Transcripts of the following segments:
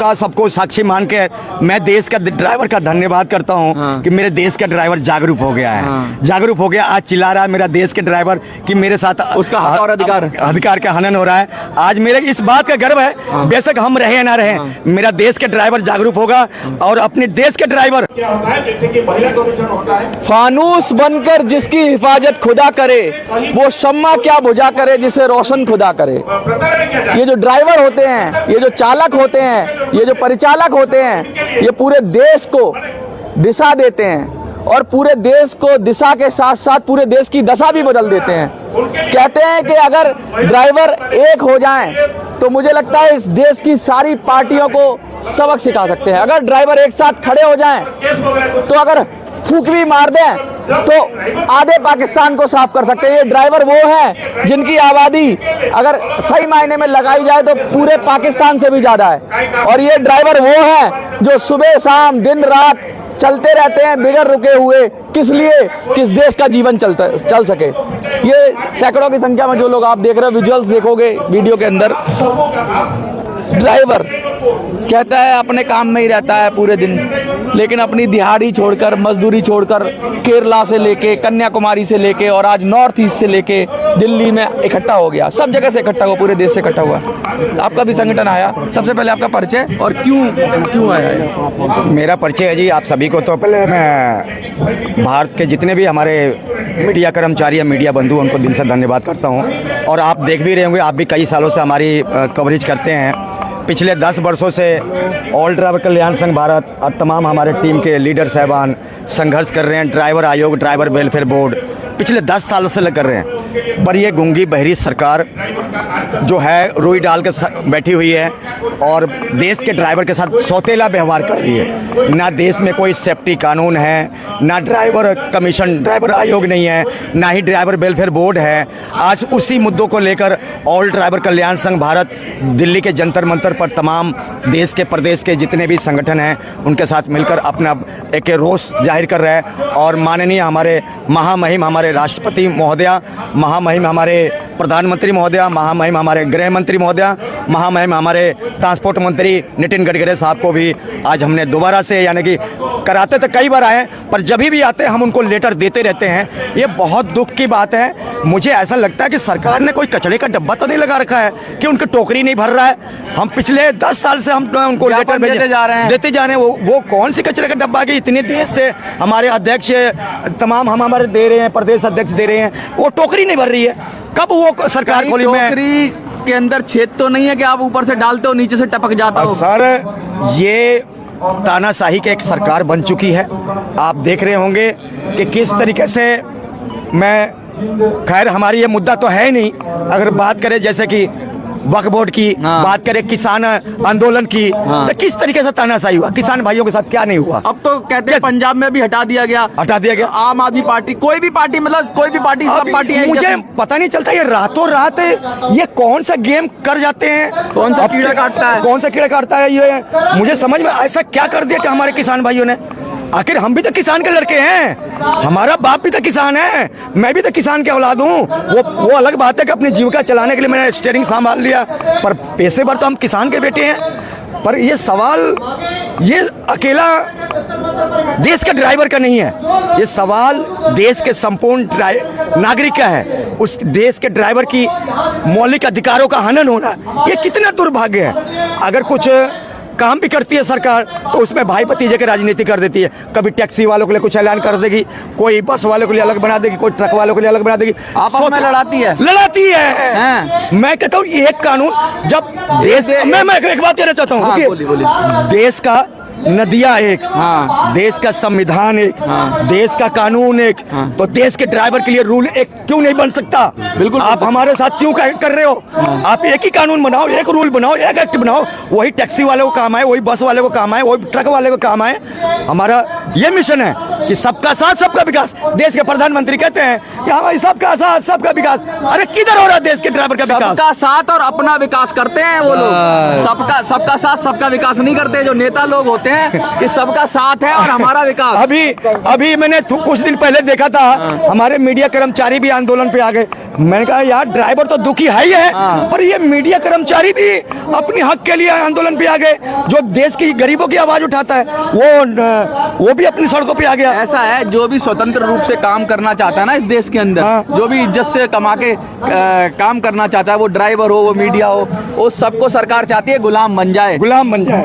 का सबको साक्षी मान के मैं देश का ड्राइवर का धन्यवाद करता हूँ कि मेरे देश का ड्राइवर जागरूक हो गया है, जागरूक हो गया। आज चिल्ला रहा है मेरा देश के ड्राइवर कि मेरे साथ उसका हक और अधिकार का हनन हो रहा है। आज मेरे इस बात का गर्व है, बेशक हम रहे ना रहे, मेरा देश के ड्राइवर जागरूक होगा और अपने देश के ड्राइवर फानूस बनकर जिसकी हिफाजत खुदा करे, वो शम्मा क्या बुझा करे जिसे रोशन खुदा करे। ये जो ड्राइवर होते हैं, ये जो चालक होते हैं, ये जो परिचालक होते हैं, ये पूरे देश को दिशा देते हैं और पूरे देश को दिशा के साथ साथ पूरे देश की दशा भी बदल देते हैं। कहते हैं कि अगर ड्राइवर एक हो जाएं तो मुझे लगता है इस देश की सारी पार्टियों को सबक सिखा सकते हैं। अगर ड्राइवर एक साथ खड़े हो जाएं तो अगर फूंक भी मार दें तो आधे पाकिस्तान को साफ कर सकते हैं। ये ड्राइवर वो हैं जिनकी आबादी अगर सही मायने में लगाई जाए तो पूरे पाकिस्तान से भी ज्यादा है। और ये ड्राइवर वो हैं जो सुबह शाम दिन रात चलते रहते हैं बिगर रुके हुए, किस लिए? किस देश का जीवन चल सके। ये सैकड़ों की संख्या में जो लोग आप देख रहे हो, विजुअल्स देखोगे वीडियो के अंदर, ड्राइवर कहता है अपने काम में ही रहता है पूरे दिन, लेकिन अपनी दिहाड़ी छोड़कर, मजदूरी छोड़कर केरला से लेके, कन्याकुमारी से लेके और आज नॉर्थ ईस्ट से लेके दिल्ली में इकट्ठा हो गया, सब जगह से इकट्ठा हुआ, पूरे देश से इकट्ठा हुआ। आपका भी संगठन आया, सबसे पहले आपका परिचय और क्यों आया है? मेरा परिचय है जी आप सभी को। तो पहले मैं भारत के जितने भी हमारे मीडिया कर्मचारी या मीडिया बंधु, उनको दिल से धन्यवाद करता हूं। और आप देख भी रहे होंगे, आप भी कई सालों से हमारी कवरेज करते हैं। पिछले 10 वर्षों से ऑल ड्राइवर कल्याण संघ भारत और तमाम हमारे टीम के लीडर साहबान संघर्ष कर रहे हैं। ड्राइवर आयोग, ड्राइवर वेलफेयर बोर्ड पिछले 10 सालों से लग कर रहे हैं। पर ये गूंगी बहरी सरकार जो है रुई डाल के बैठी हुई है और देश के ड्राइवर के साथ सौतेला व्यवहार कर रही है। ना देश में कोई सेफ्टी कानून है, ना ड्राइवर कमीशन, ड्राइवर आयोग नहीं है, ना ही ड्राइवर वेलफेयर बोर्ड है। आज उसी मुद्दों को लेकर ऑल ड्राइवर कल्याण संघ भारत दिल्ली के जंतर मंतर पर तमाम देश के प्रदेश के जितने भी संगठन हैं उनके साथ मिलकर अपना एक रोष जाहिर कर रहे हैं। और माननीय हमारे महामहिम हमारे राष्ट्रपति महोदया, महामहिम हमारे प्रधानमंत्री महोदया, महामहिम हमारे गृह मंत्री महोदया, महामहिम हमारे ट्रांसपोर्ट मंत्री नितिन गडकरी साहब को भी आज हमने दोबारा से, यानी कि कराते तो कई बार आए, पर जब भी आते हैं हम उनको लेटर देते रहते हैं। ये बहुत दुख की बात है। मुझे ऐसा लगता है कि सरकार ने कोई कचड़े का डब्बा तो नहीं लगा रखा है कि उनकी टोकरी नहीं भर रहा है। हम पिछले 10 साल से हम उनको लेटर देते जा रहे हैं। वो कौन सी कचड़े का डब्बा कि इतने देश से हमारे अध्यक्ष तमाम हम हमारे दे रहे हैं, प्रदेश अध्यक्ष दे रहे हैं, वो टोकरी नहीं भर रही है। कब वो सरकार खोली? टोकरी के अंदर छेद तो नहीं है कि आप ऊपर से डालते हो नीचे से टपक जाता हो? सर, ये तानाशाही की एक सरकार बन चुकी है। आप देख रहे होंगे कि किस तरीके से, मैं खैर हमारी ये मुद्दा तो है नहीं, अगर बात करें जैसे कि वक्फ बोर्ड की, बात करें किसान आंदोलन की, तो किस तरीके से तानाशाही हुआ, किसान भाइयों के साथ क्या नहीं हुआ। अब तो कहते हैं पंजाब में भी हटा दिया गया। आम आदमी पार्टी, कोई भी पार्टी, मतलब कोई भी पार्टी, सब पार्टी है। मुझे पता नहीं चलता ये रातों रात ये कौन सा गेम कर जाते हैं, कौन सा कीड़ा काटता है, कौन सा कीड़ा काटता है। ये मुझे समझ में ऐसा क्या कर दिया कि हमारे किसान भाइयों ने, आखिर हम भी तो किसान के लड़के हैं, हमारा बाप भी तो किसान है, मैं भी तो किसान के औलाद हूँ। वो अलग बात है कि अपनी जीविका चलाने के लिए मैंने स्टीयरिंग संभाल लिया, पर पेशेवर तो हम किसान के बेटे हैं। पर ये सवाल ये अकेला देश के ड्राइवर का नहीं है, ये सवाल देश के संपूर्ण नागरिक का है। उस देश के ड्राइवर की मौलिक अधिकारों का हनन होना, ये कितना दुर्भाग्य है। अगर कुछ काम भी करती है सरकार तो उसमें भाई भतीजे की राजनीति कर देती है। कभी टैक्सी वालों के लिए कुछ ऐलान कर देगी, कोई बस वालों के लिए अलग बना देगी, कोई ट्रक वालों के लिए अलग बना देगी। आपस में लड़ाती है। मैं कहता हूँ एक कानून जब देश, मैं एक बात कहना चाहता हूँ, देश का नदियां एक, देश का संविधान एक, देश का कानून एक, तो देश के ड्राइवर के लिए रूल एक क्यों नहीं बन सकता? बिल्कुल आप हमारे साथ क्यों कर रहे हो? आप एक ही कानून बनाओ, एक रूल बनाओ, एक एक्ट बनाओ, वही टैक्सी वाले को काम आए, वही बस वाले को काम आए, वही ट्रक वाले को काम आए। ये मिशन है कि सबका साथ सबका विकास। देश के प्रधानमंत्री कहते हैं कि हाँ भाई सबका साथ सबका विकास। अरे किधर हो रहा है देश के ड्राइवर का विकास? सबका साथ और अपना विकास करते हैं वो लोग, सबका साथ सबका विकास नहीं करते जो नेता लोग होते हैं कि सबका साथ है और हमारा विकास। अभी मैंने कुछ दिन पहले देखा था, हमारे मीडिया कर्मचारी भी आंदोलन पे आ गए। मैंने कहा यार ड्राइवर तो दुखी है ही है, पर ये मीडिया कर्मचारी भी अपने हक के लिए आंदोलन पे आ गए। जो देश की गरीबों की आवाज उठाता है वो भी अपनी सड़कों पे आ गया। ऐसा है, जो भी स्वतंत्र रूप से काम करना चाहता है ना इस देश के अंदर, जो भी इज्जत से कमा के काम करना चाहता है, वो ड्राइवर हो वो मीडिया हो, वो सबको सरकार चाहती है गुलाम बन जाए।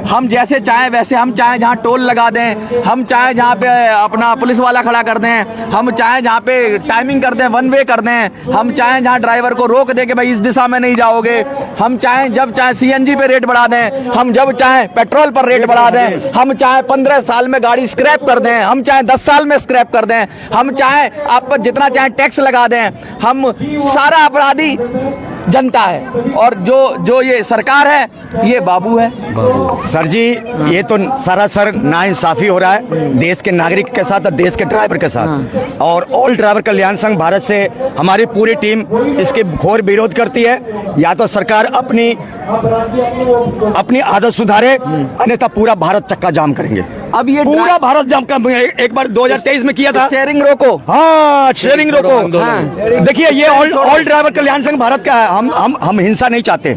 हम जैसे चाहे वैसे, हम चाहे जहाँ टोल लगा दें, हम चाहे जहाँ पे अपना पुलिस वाला खड़ा कर दें, हम चाहे जहाँ पे टाइमिंग कर दें, वन वे कर दें, हम चाहे जहाँ ड्राइवर को रोक दे कि भाई इस दिशा में नहीं जाओगे, हम चाहे जब चाहे सीएनजी पे रेट बढ़ा दें, हम जब चाहे पेट्रोल पर रेट बढ़ा दें, हम चाहे 15 साल में गाड़ी स्क्रैप कर दें, हम चाहे 10 साल में स्क्रैप कर दें, हम चाहे आप पर जितना चाहे टैक्स लगा दें, हम सारा अपराधी जनता है और जो ये सरकार है ये बाबू है। सर जी ये तो सरासर नाइंसाफी हो रहा है देश के नागरिक के साथ और देश के ड्राइवर के साथ। और ऑल ड्राइवर कल्याण संघ भारत से हमारी पूरी टीम इसके घोर विरोध करती है। या तो सरकार अपनी आदत सुधारे, अन्यथा पूरा भारत चक्का जाम करेंगे। अब ये पूरा भारत जाम का एक बार 2023 में किया था। स्टीयरिंग रोको, हाँ स्टीयरिंग रोको। देखिए ये ऑल ड्राइवर कल्याण संघ भारत का है। हम हिंसा नहीं चाहते,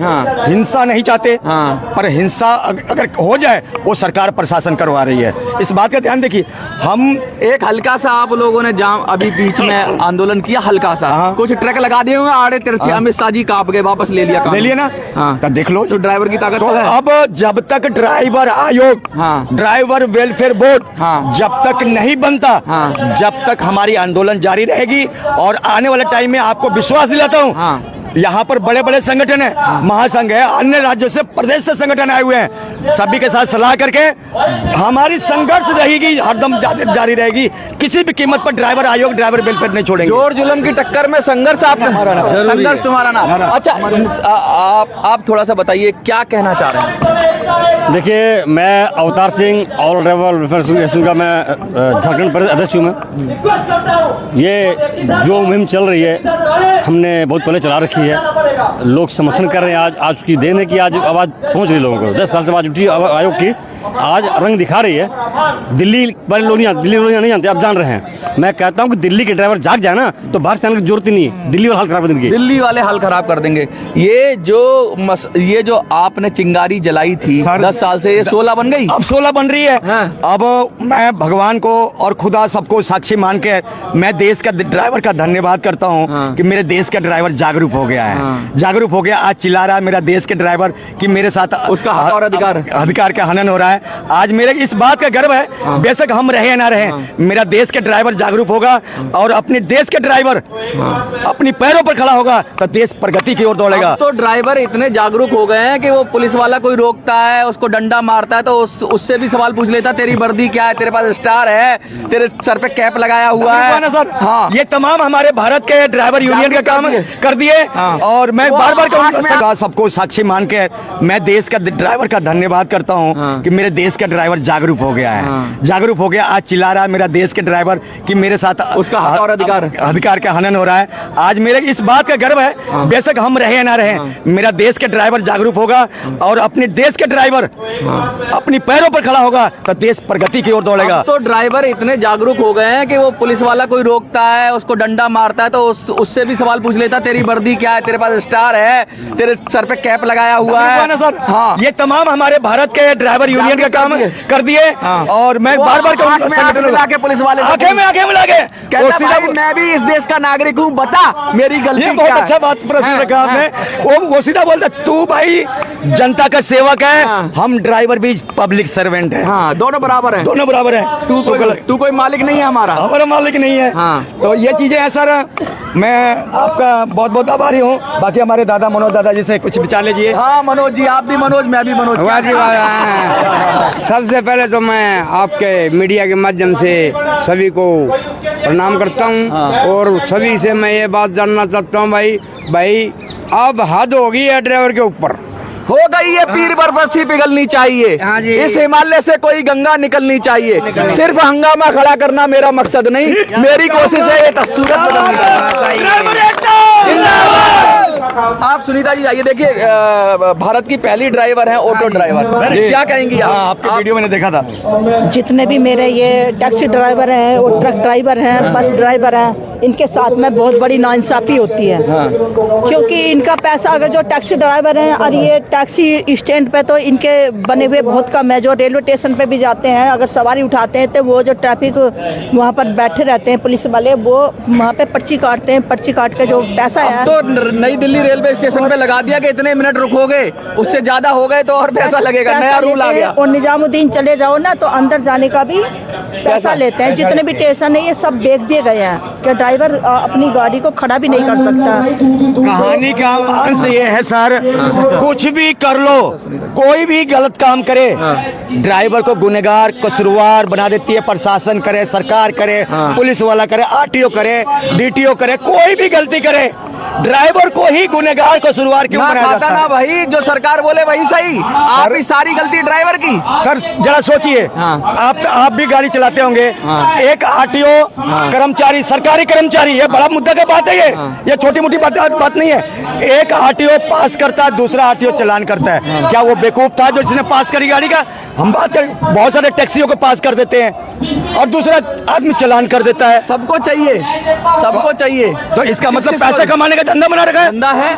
हिंसा नहीं चाहते, पर हिंसा अगर हो जाए वो सरकार प्रशासन करवा रही है। इस बात का ध्यान देखिए। हम एक हल्का सा आप लोगों ने जाम अभी बीच में आंदोलन किया, हल्का सा कुछ ट्रक लगा दिए हुए आड़े तिरछे, अमित शाह जी कांप गए, वापस ले लिया ना। तो देख लो तो ड्राइवर की ताकत तो है। अब जब तक ड्राइवर आयोग, ड्राइवर वेलफेयर बोर्ड जब तक नहीं बनता, जब तक हमारी आंदोलन जारी रहेगी। और आने वाले टाइम में आपको विश्वास दिलाता हूँ, यहाँ पर बड़े बड़े संगठन है, महासंघ है, अन्य राज्यों से प्रदेश से संगठन आए हुए हैं, सभी के साथ सलाह करके हमारी संघर्ष रहेगी, हरदम जारी रहेगी। किसी भी कीमत पर ड्राइवर आयोग, ड्राइवर वेलफेयर नहीं छोड़ेंगे। जोर जुल्म की टक्कर में संघर्ष संघर्ष तुम्हारा नाम। अच्छा आप थोड़ा सा बताइए क्या कहना चाह रहे हैं? देखिए मैं Avtar Singh, all driver welfare association का मैं झारखंड प्रदेश अध्यक्ष हूँ। मैं ये जो मुहिम चल रही है हमने बहुत पहले चला रखी है, लोग समर्थन कर रहे हैं। आज उसकी देन है कि आज आवाज़ पहुंच रही है लोगों को। 10 साल से आवाज़ उठी आयोग की, आज रंग दिखा रही है। दिल्ली वाले लोग नहीं जानते, आप जान रहे हैं। मैं कहता हूं कि दिल्ली के ड्राइवर जाग जाए ना तो बाहर से आने की जरूरत ही नहीं है। दिल्ली वाले हाल खराब कर देंगे, दिल्ली वाले हाल खराब कर देंगे। ये जो आपने चिंगारी जलाई थी 10 साल से, ये 16 बन गई, अब 16 बन रही है। अब मैं भगवान को और खुदा सबको साक्षी मान के मैं देश का ड्राइवर का धन्यवाद करता हूँ कि मेरे देश का ड्राइवर जागरूक हो गया है, जागरूक हो गया। आज चिल्ला रहा है मेरा देश के ड्राइवर कि मेरे साथ उसका हक और अधिकार का हनन हो रहा है। आज मेरे इस बात का गर्व है, बेशक हम रहे या ना रहे, मेरा देश के ड्राइवर जागरूक होगा और अपने देश के ड्राइवर अपनी पैरों पर खड़ा होगा तो देश प्रगति की ओर दौड़ेगा। तो ड्राइवर इतने जागरूक हो गए हैं कि वो पुलिस वाला कोई रोकता है, उसको डंडा मारता है तो उससे भी सवाल पूछ लेता, तेरी वर्दी क्या है, तेरे पास स्टार है, तेरे सर पे कैप लगाया हुआ है ना सर। हाँ, ये तमाम हमारे भारत के ड्राइवर यूनियन का काम कर दिए। और मैं बार बार कहूँगा सबको साक्षी मान के मैं देश का ड्राइवर का धन्यवाद करता हूँ कि मेरे देश का ड्राइवर जागरूक हो गया है, जागरूक हो गया। आज चिल्ला रहा है मेरा देश के ड्राइवर कि मेरे साथ उसका हक और अधिकार का हनन हो रहा है। आज मेरे इस बात का गर्व है, बेशक हम रहे या ना रहे, मेरा देश के ड्राइवर जागरूक होगा और अपने देश के ड्राइवर अपनी पैरों पर खड़ा होगा तो देश प्रगति की ओर दौड़ेगा। तो ड्राइवर इतने जागरूक हो गए हैं कि वो पुलिस वाला कोई रोकता है, उसको डंडा मारता है तो उससे भी सवाल पूछ लेता, तेरी वर्दी क्या है, तेरे पास स्टार है, तेरे सर पे कैप लगाया हुआ है ना सर। हाँ, ये तमाम हमारे भारत के ड्राइवर यूनियन का काम कर दिए। और मैं बार बार कहूँगा पुलिस वाले आंखें में लगे मैं भी इस देश का नागरिक हूँ, बता मेरी गलती। ये बहुत अच्छा बात प्रश्न रखा आपने। वो सीधा बोलता तू भाई जनता का सेवक है, हम ड्राइवर भी पब्लिक सर्वेंट है। हाँ, दोनों बराबर है, दोनों बराबर है। तू कोई मालिक नहीं है, हमारा मालिक नहीं है। तो ये चीजें है सर। मैं आपका बहुत बहुत आभारी हूँ। बाकी हमारे दादा मनोज दादा जी से कुछ विचार लीजिए। हाँ मनोज जी, आप भी मनोज, मैं भी मनोज। सबसे पहले तो मैं आपके मीडिया के माध्यम से सभी को प्रणाम करता हूँ और सभी से मैं ये बात जानना चाहता हूँ भाई अब हद हो गई है ड्राइवर के ऊपर। हो गई है पीर बरबसी पिघलनी चाहिए, हाँ जी। इस हिमालय से कोई गंगा निकलनी चाहिए। सिर्फ हंगामा खड़ा करना मेरा मकसद नहीं, मेरी कोशिश है ये सूरत बदलने की। आप सुनीता जी आइए, देखिए भारत की पहली ड्राइवर है ऑटो ड्राइवर, क्या कहेंगी आप? हाँ, आपके वीडियो मैंने देखा था। जितने भी मेरे ये टैक्सी ड्राइवर हैं और ट्रक ड्राइवर हैं, बस ड्राइवर हैं, इनके साथ में बहुत बड़ी नाइंसाफी होती है। क्योंकि इनका पैसा, अगर जो टैक्सी ड्राइवर हैं और ये टैक्सी स्टैंड पे तो इनके बने हुए बहुत कम है। जो रेलवे स्टेशन पे भी जाते हैं, अगर सवारी उठाते हैं तो वो जो ट्रैफिक वहाँ पर बैठे रहते हैं पुलिस वाले, वो वहाँ पे पर्ची काटते हैं। पर्ची काट के जो पैसा है तो नई दिल्ली रेलवे स्टेशन पे लगा दिया कि इतने मिनट रुकोगे, उससे ज्यादा हो गए तो और पैसा लगेगा, नया रूल आ गया। और निजामुद्दीन चले जाओ ना तो अंदर जाने का भी पैसा लेते हैं। जितने भी स्टेशन है ये सब बेच दिए गए हैं कि ड्राइवर अपनी गाड़ी को खड़ा भी नहीं कर सकता। कहानी का अंश ये है सर, कुछ भी कर लो, कोई भी गलत काम करे, ड्राइवर को गुनहगार कसूरवार बना देती है। प्रशासन करे, सरकार करे, पुलिस वाला करे, आरटीओ करे, डीटीओ करे, कोई भी गलती करे, ड्राइवर को ही गुनहगार कसूरवार क्यों बनाया जाता है? ना भाई, जो सरकार बोले वही सही, आप ही सारी गलती ड्राइवर की। सर जरा सोचिए, आप भी गाड़ी चलाते होंगे, एक आरटीओ कर्मचारी, सरकारी कर्मचारी, ये बड़ा मुद्दा का बात है, ये छोटी मोटी बात नहीं है। एक आरटीओ पास करता है, दूसरा आरटीओ चालान करता है। क्या वो बेवकूफ था जो जिसने पास करी गाड़ी का? हम बात करें, बहुत सारे टैक्सियों को पास कर देते हैं और दूसरा आदमी चालान कर देता है। सबको चाहिए, सबको चाहिए। तो इसका मतलब पैसा कमाने का धंधा बना रखा है। धंधा है,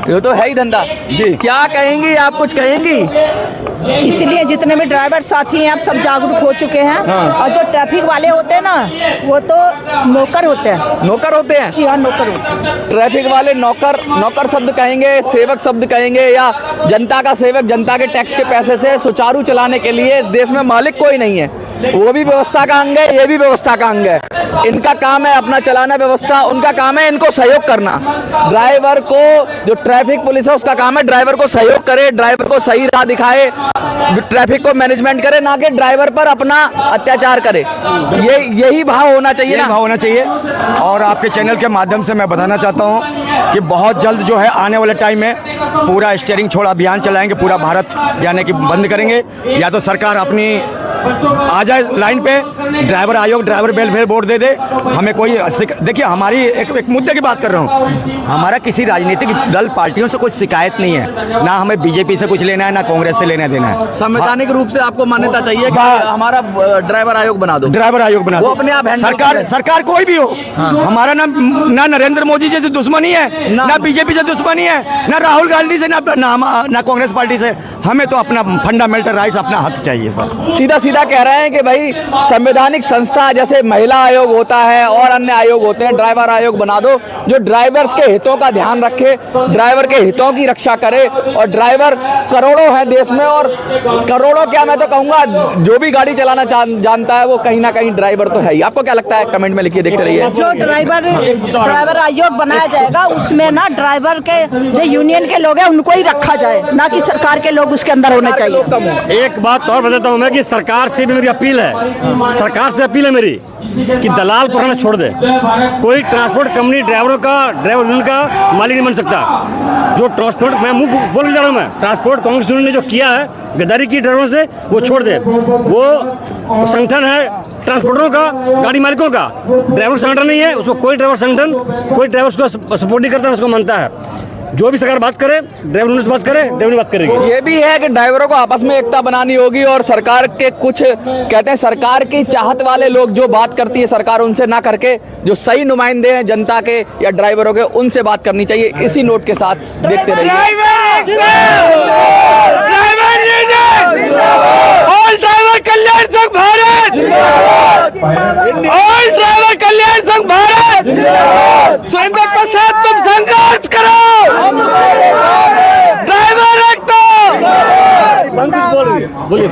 ये तो है ही धंधा जी। क्या कहेंगी आप, कुछ कहेंगी? इसलिए जितने भी ड्राइवर साथी हैं आप सब जागरूक हो चुके हैं। और जो ट्रैफिक वाले होते हैं ना, वो तो नौकर होते हैं। नौकर होते हैं? जी हाँ, नौकर होते हैं। ट्रैफिक वाले नौकर, नौकर शब्द कहेंगे, सेवक शब्द कहेंगे, या जनता का सेवक, जनता के टैक्स के पैसे से सुचारू चलाने के लिए इस देश में मालिक कोई नहीं है। वो भी व्यवस्था का अंग है, ये भी व्यवस्था का अंग है। इनका काम है अपना चलाना व्यवस्था, उनका काम है इनको सहयोग करना। ड्राइवर को, जो ट्रैफिक पुलिस है उसका काम है ड्राइवर को सहयोग करे, ड्राइवर को सही राह दिखाए, ट्रैफिक को मैनेजमेंट करे, ना कि ड्राइवर पर अपना अत्याचार करे। यही भाव होना चाहिए, यही भाव होना चाहिए। और आपके चैनल के माध्यम से मैं बताना चाहता हूं कि बहुत जल्द जो है आने वाले टाइम में पूरा स्टीयरिंग छोड़ अभियान चलाएंगे, पूरा भारत यानी कि बंद करेंगे। या तो सरकार अपनी आ जाए लाइन पे, ड्राइवर आयोग ड्राइवर बेल बोर्ड दे दे, हमें कोई। देखिए हमारी एक मुद्दे की बात कर रहा हूँ, हमारा किसी राजनीतिक दल पार्टियों से कुछ शिकायत नहीं है, ना हमें बीजेपी से कुछ लेना है, ना कांग्रेस से लेना देना है। संवैधानिक रूप से आपको मान्यता चाहिए कि हमारा ड्राइवर आयोग बना दो, ड्राइवर आयोग बना दो। वो अपने आप सरकार कोई भी हो, हमारा ना नरेंद्र मोदी जी से दुश्मनी है, ना बीजेपी से दुश्मनी है, ना राहुल गांधी से, ना कांग्रेस पार्टी से। हमें तो अपना फंडामेंटल राइट्स, अपना हक चाहिए सर। सीधा सीधा कह रहे हैं कि भाई संवैधानिक संस्था जैसे महिला आयोग होता है और अन्य आयोग होते हैं, ड्राइवर आयोग बना दो जो ड्राइवर्स के हितों का ध्यान रखे, ड्राइवर के हितों की रक्षा करे। और ड्राइवर करोड़ों हैं देश में, और करोड़ों क्या, मैं तो कहूंगा जो भी गाड़ी चलाना जानता है वो कहीं ना कहीं ड्राइवर तो है ही। आपको क्या लगता है? कमेंट में लिखिए, देखते रहिए। जो ड्राइवर आयोग बनाया जाएगा उसमें ना ड्राइवर के जो यूनियन के लोग हैं उनको ही रखा जाए, ना कि सरकार के लोग उसके अंदर होने चाहिए। एक बात और बताता हूँ मैं कि सरकार से भी मेरी अपील है, सरकार से अपील है मेरी कि दलाल को रहना छोड़ दे। कोई ट्रांसपोर्ट कंपनी ड्राइवर यूनियन का मालिक नहीं बन सकता। जो ट्रांसपोर्ट, मैं मुंह बोल जा रहा हूँ, मैं ट्रांसपोर्ट कांग्रेस यूनियन ने जो किया है गद्दारी की ड्राइवरों से, वो छोड़ दे। वो संगठन है ट्रांसपोर्टरों का, गाड़ी मालिकों का, ड्राइवर संगठन नहीं है। उसको कोई ड्राइवर संगठन, कोई ड्राइवर उसको सपोर्ट नहीं करता, उसको मानता है। जो भी सरकार बात करे, ड्राइवर यूनियन से बात करे, ड्राइवर बात करेगी। ये भी है कि ड्राइवरों को आपस में एकता बनानी होगी, और सरकार के कुछ कहते हैं सरकार की चाहत वाले लोग जो बात करती है सरकार, उनसे ना करके जो सही नुमाइंदे हैं जनता के या ड्राइवरों के, उनसे बात करनी चाहिए। इसी नोट के साथ देखते रहिए। ड्राइवर कल्याण संघ भारत, ऑल ड्राइवर कल्याण संघ भारत, सुरेंद्र प्रसाद तुम संघर्ष करो, ड्राइवर एक तो बोलिए।